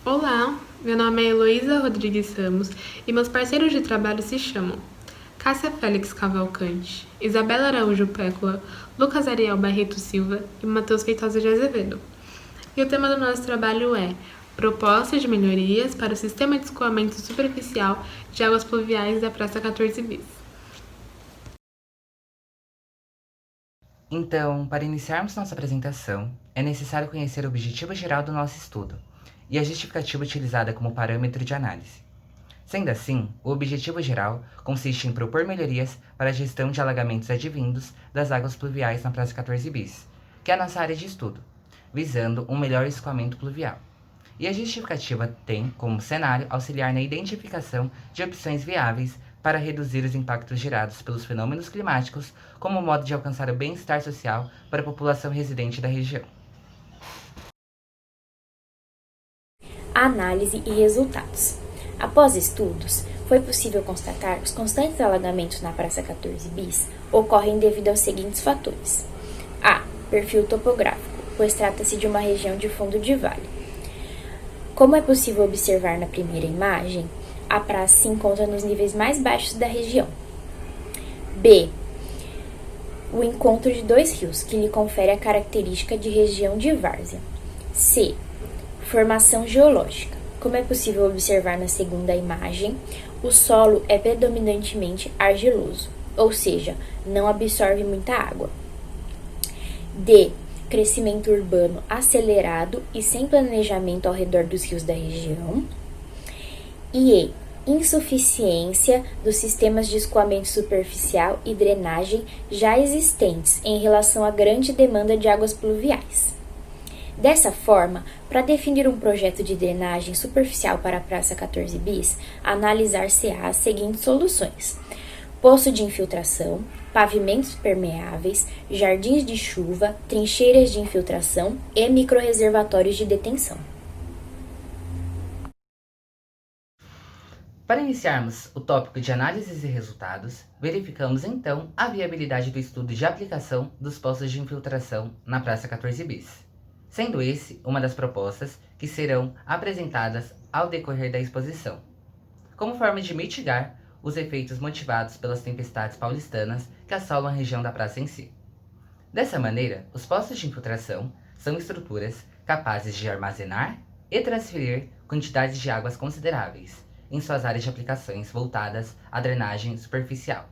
Olá, meu nome é Heloísa Rodrigues Ramos e meus parceiros de trabalho se chamam Cássia Félix Cavalcante, Isabela Araújo Pécula, Lucas Ariel Barreto Silva e Matheus Feitosa de Azevedo. E o tema do nosso trabalho é Propostas de melhorias para o sistema de escoamento superficial de águas pluviais da Praça 14 Bis. Então, para iniciarmos nossa apresentação, é necessário conhecer o objetivo geral do nosso estudo e a justificativa utilizada como parâmetro de análise. Sendo assim, o objetivo geral consiste em propor melhorias para a gestão de alagamentos advindos das águas pluviais na Praça 14 Bis, que é a nossa área de estudo, visando um melhor escoamento pluvial. E a justificativa tem como cenário auxiliar na identificação de opções viáveis para reduzir os impactos gerados pelos fenômenos climáticos como modo de alcançar o bem-estar social para a população residente da região. Análise e resultados. Após estudos, foi possível constatar que os constantes alagamentos na Praça 14 Bis ocorrem devido aos seguintes fatores. A. Perfil topográfico, pois trata-se de uma região de fundo de vale. Como é possível observar na primeira imagem, a praça se encontra nos níveis mais baixos da região. B. O encontro de dois rios, que lhe confere a característica de região de várzea. C. Formação geológica. Como é possível observar na segunda imagem, o solo é predominantemente argiloso, ou seja, não absorve muita água. D. Crescimento urbano acelerado e sem planejamento ao redor dos rios da região. E insuficiência dos sistemas de escoamento superficial e drenagem já existentes em relação à grande demanda de águas pluviais. Dessa forma, para definir um projeto de drenagem superficial para a Praça 14 Bis, analisar-se-á as seguintes soluções: poço de infiltração, pavimentos permeáveis, jardins de chuva, trincheiras de infiltração e microrreservatórios de detenção. Para iniciarmos o tópico de análises e resultados, verificamos então a viabilidade do estudo de aplicação dos poços de infiltração na Praça 14 Bis, sendo esse uma das propostas que serão apresentadas ao decorrer da exposição, como forma de mitigar os efeitos motivados pelas tempestades paulistanas que assolam a região da praça em si. Dessa maneira, os poços de infiltração são estruturas capazes de armazenar e transferir quantidades de águas consideráveis em suas áreas de aplicações voltadas à drenagem superficial.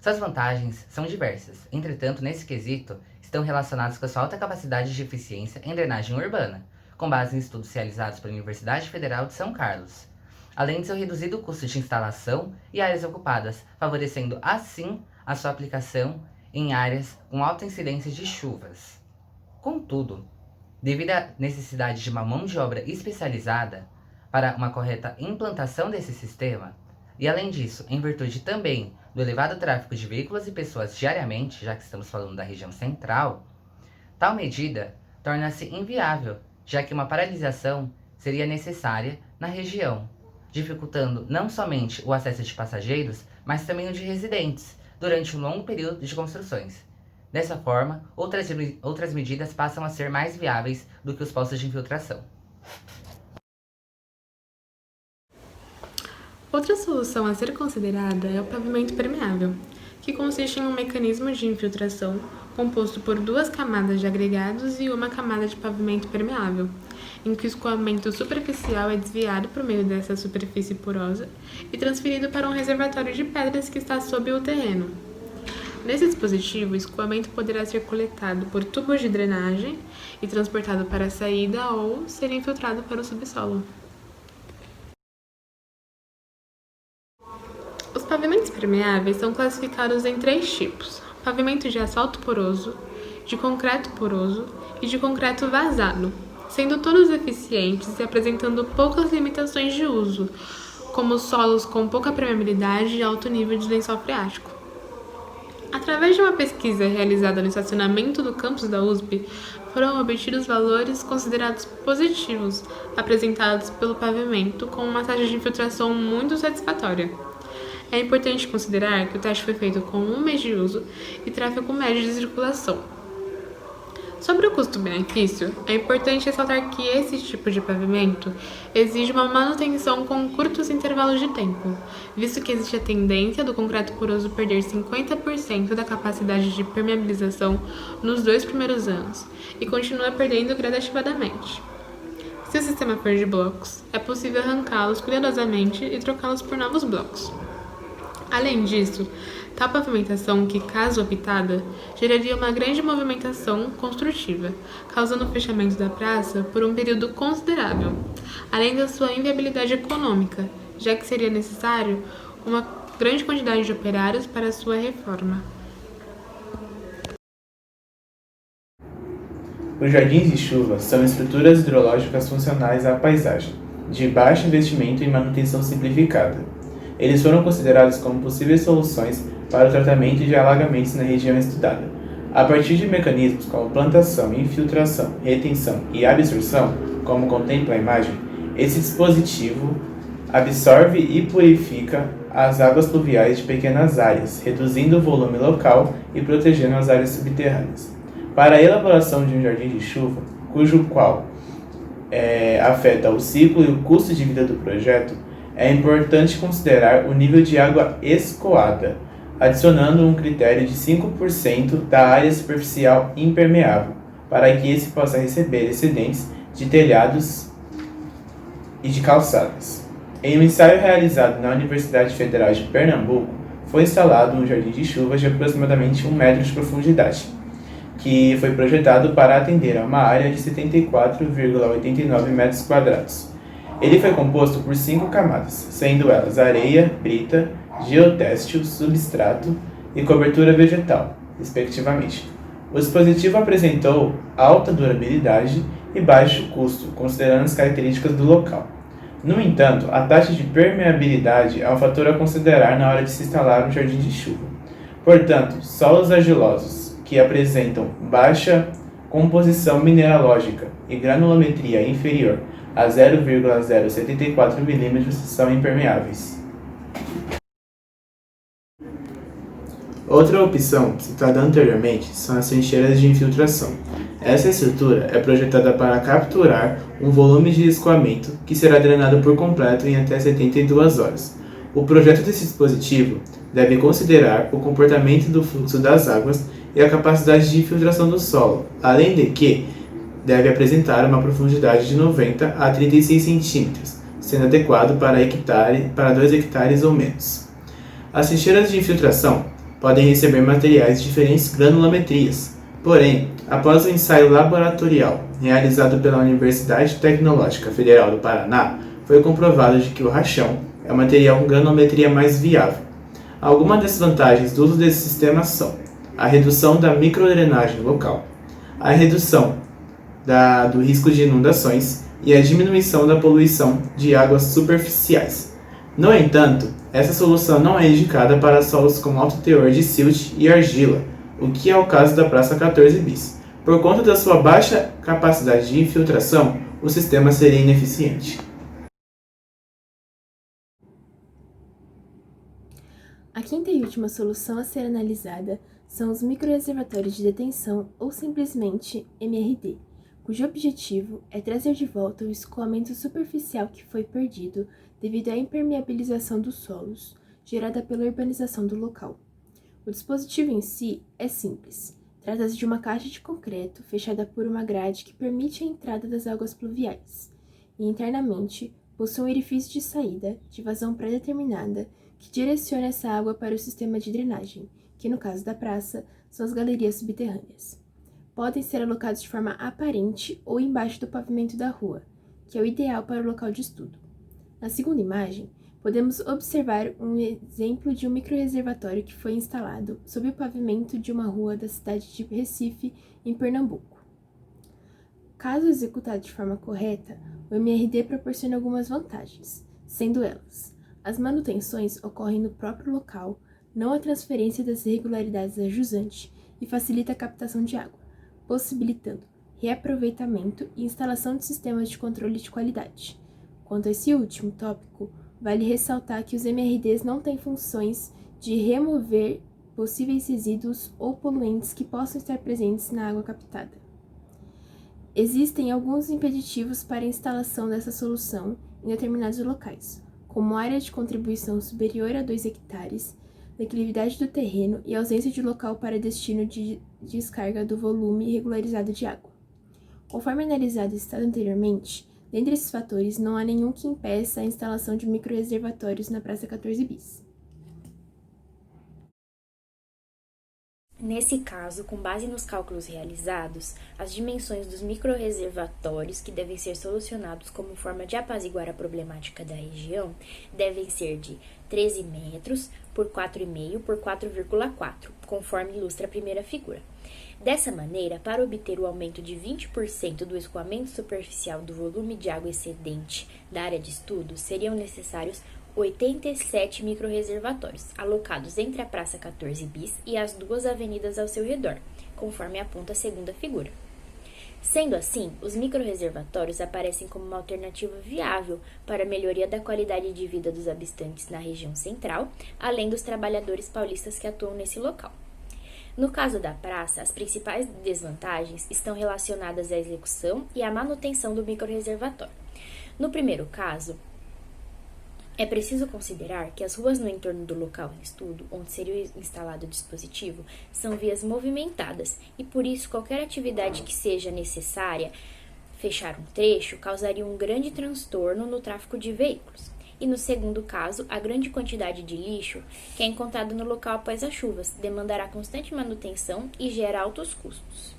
Suas vantagens são diversas, entretanto, nesse quesito, estão relacionados com a sua alta capacidade de eficiência em drenagem urbana, com base em estudos realizados pela Universidade Federal de São Carlos, além de seu reduzido custo de instalação e áreas ocupadas, favorecendo assim a sua aplicação em áreas com alta incidência de chuvas. Contudo, devido à necessidade de uma mão de obra especializada para uma correta implantação desse sistema, e além disso, em virtude também do elevado tráfego de veículos e pessoas diariamente, já que estamos falando da região central, tal medida torna-se inviável, já que uma paralisação seria necessária na região, dificultando não somente o acesso de passageiros, mas também o de residentes, durante um longo período de construções. Dessa forma, outras medidas passam a ser mais viáveis do que os poços de infiltração. Outra solução a ser considerada é o pavimento permeável, que consiste em um mecanismo de infiltração composto por duas camadas de agregados e uma camada de pavimento permeável, em que o escoamento superficial é desviado por meio dessa superfície porosa e transferido para um reservatório de pedras que está sob o terreno. Nesse dispositivo, o escoamento poderá ser coletado por tubos de drenagem e transportado para a saída ou ser infiltrado para o subsolo. Os pavimentos permeáveis são classificados em 3 tipos: pavimento de asfalto poroso, de concreto poroso e de concreto vazado, sendo todos eficientes e apresentando poucas limitações de uso, como solos com pouca permeabilidade e alto nível de lençol freático. Através de uma pesquisa realizada no estacionamento do campus da USP, foram obtidos valores considerados positivos, apresentados pelo pavimento com uma taxa de infiltração muito satisfatória. É importante considerar que o teste foi feito com 1 mês de uso e tráfego médio de circulação. Sobre o custo-benefício, é importante ressaltar que esse tipo de pavimento exige uma manutenção com curtos intervalos de tempo, visto que existe a tendência do concreto poroso perder 50% da capacidade de permeabilização nos 2 primeiros anos e continua perdendo gradativamente. Se o sistema for de blocos, é possível arrancá-los cuidadosamente e trocá-los por novos blocos. Além disso, tal pavimentação, que caso optada, geraria uma grande movimentação construtiva, causando o fechamento da praça por um período considerável, além da sua inviabilidade econômica, já que seria necessário uma grande quantidade de operários para sua reforma. Os jardins de chuva são estruturas hidrológicas funcionais à paisagem, de baixo investimento e manutenção simplificada. Eles foram considerados como possíveis soluções para o tratamento de alagamentos na região estudada, a partir de mecanismos como plantação, infiltração, retenção e absorção, como contempla a imagem. Esse dispositivo absorve e purifica as águas pluviais de pequenas áreas, reduzindo o volume local e protegendo as áreas subterrâneas. Para a elaboração de um jardim de chuva, cujo qual afeta o ciclo e o custo de vida do projeto, é importante considerar o nível de água escoada, adicionando um critério de 5% da área superficial impermeável, para que esse possa receber excedentes de telhados e de calçadas. Em um ensaio realizado na Universidade Federal de Pernambuco, foi instalado um jardim de chuvas de aproximadamente 1 metro de profundidade, que foi projetado para atender a uma área de 74,89 metros quadrados. Ele foi composto por 5 camadas, sendo elas areia, brita, geotêxtil, substrato e cobertura vegetal, respectivamente. O dispositivo apresentou alta durabilidade e baixo custo, considerando as características do local. No entanto, a taxa de permeabilidade é um fator a considerar na hora de se instalar um jardim de chuva. Portanto, solos argilosos que apresentam baixa composição mineralógica e granulometria inferior a 0,074 mm são impermeáveis. Outra opção, citada anteriormente, são as trincheiras de infiltração. Essa estrutura é projetada para capturar um volume de escoamento que será drenado por completo em até 72 horas. O projeto desse dispositivo deve considerar o comportamento do fluxo das águas e a capacidade de infiltração do solo, além de que deve apresentar uma profundidade de 90 a 36 cm, sendo adequado para 2 hectares ou menos. As trincheiras de infiltração podem receber materiais de diferentes granulometrias, porém, após o ensaio laboratorial realizado pela Universidade Tecnológica Federal do Paraná, foi comprovado de que o rachão é o material com granulometria mais viável. Algumas das vantagens do uso desse sistema são a redução da microdrenagem local, a redução do risco de inundações e a diminuição da poluição de águas superficiais. No entanto, essa solução não é indicada para solos com alto teor de silt e argila, o que é o caso da Praça 14 Bis. Por conta da sua baixa capacidade de infiltração, o sistema seria ineficiente. A quinta e última solução a ser analisada são os microreservatórios de detenção ou simplesmente MRD, cujo objetivo é trazer de volta o escoamento superficial que foi perdido devido à impermeabilização dos solos, gerada pela urbanização do local. O dispositivo em si é simples. Trata-se de uma caixa de concreto fechada por uma grade que permite a entrada das águas pluviais, e internamente possui um orifício de saída de vazão pré-determinada que direciona essa água para o sistema de drenagem, que no caso da praça são as galerias subterrâneas. Podem ser alocados de forma aparente ou embaixo do pavimento da rua, que é o ideal para o local de estudo. Na segunda imagem, podemos observar um exemplo de um microreservatório que foi instalado sob o pavimento de uma rua da cidade de Recife, em Pernambuco. Caso executado de forma correta, o MRD proporciona algumas vantagens, sendo elas: as manutenções ocorrem no próprio local, não a transferência das irregularidades a jusante, e facilita a captação de água, possibilitando reaproveitamento e instalação de sistemas de controle de qualidade. Quanto a esse último tópico, vale ressaltar que os MRDs não têm funções de remover possíveis resíduos ou poluentes que possam estar presentes na água captada. Existem alguns impeditivos para a instalação dessa solução em determinados locais, como área de contribuição superior a 2 hectares, declividade do terreno e ausência de local para destino de descarga do volume regularizado de água. Conforme analisado e citado anteriormente, dentre esses fatores, não há nenhum que impeça a instalação de microreservatórios na Praça 14 Bis. Nesse caso, com base nos cálculos realizados, as dimensões dos microreservatórios que devem ser solucionados como forma de apaziguar a problemática da região devem ser de 13 metros por 4,5 por 4,4, conforme ilustra a primeira figura. Dessa maneira, para obter o aumento de 20% do escoamento superficial do volume de água excedente da área de estudo, seriam necessários 87 microreservatórios, alocados entre a Praça 14 Bis e as 2 avenidas ao seu redor, conforme aponta a segunda figura. Sendo assim, os microreservatórios aparecem como uma alternativa viável para a melhoria da qualidade de vida dos habitantes na região central, além dos trabalhadores paulistas que atuam nesse local. No caso da praça, as principais desvantagens estão relacionadas à execução e à manutenção do microreservatório. No primeiro caso, é preciso considerar que as ruas no entorno do local em estudo, onde seria instalado o dispositivo, são vias movimentadas e, por isso, qualquer atividade que seja necessária fechar um trecho causaria um grande transtorno no tráfego de veículos. E, no segundo caso, a grande quantidade de lixo que é encontrada no local após as chuvas demandará constante manutenção e gera altos custos.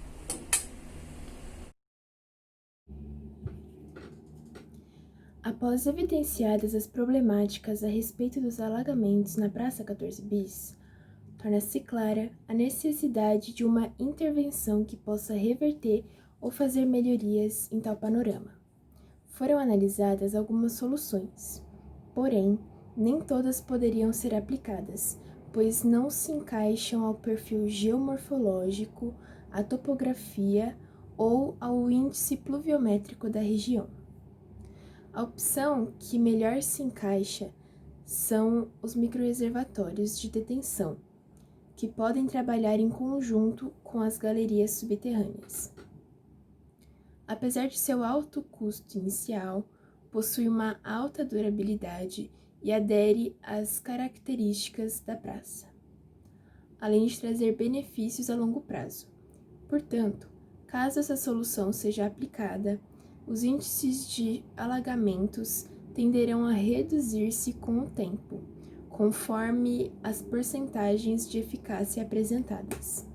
Após evidenciadas as problemáticas a respeito dos alagamentos na Praça 14 Bis, torna-se clara a necessidade de uma intervenção que possa reverter ou fazer melhorias em tal panorama. Foram analisadas algumas soluções, porém, nem todas poderiam ser aplicadas, pois não se encaixam ao perfil geomorfológico, à topografia ou ao índice pluviométrico da região. A opção que melhor se encaixa são os microreservatórios de detenção, que podem trabalhar em conjunto com as galerias subterrâneas. Apesar de seu alto custo inicial, possui uma alta durabilidade e adere às características da praça, além de trazer benefícios a longo prazo. Portanto, caso essa solução seja aplicada, os índices de alagamentos tenderão a reduzir-se com o tempo, conforme as percentagens de eficácia apresentadas.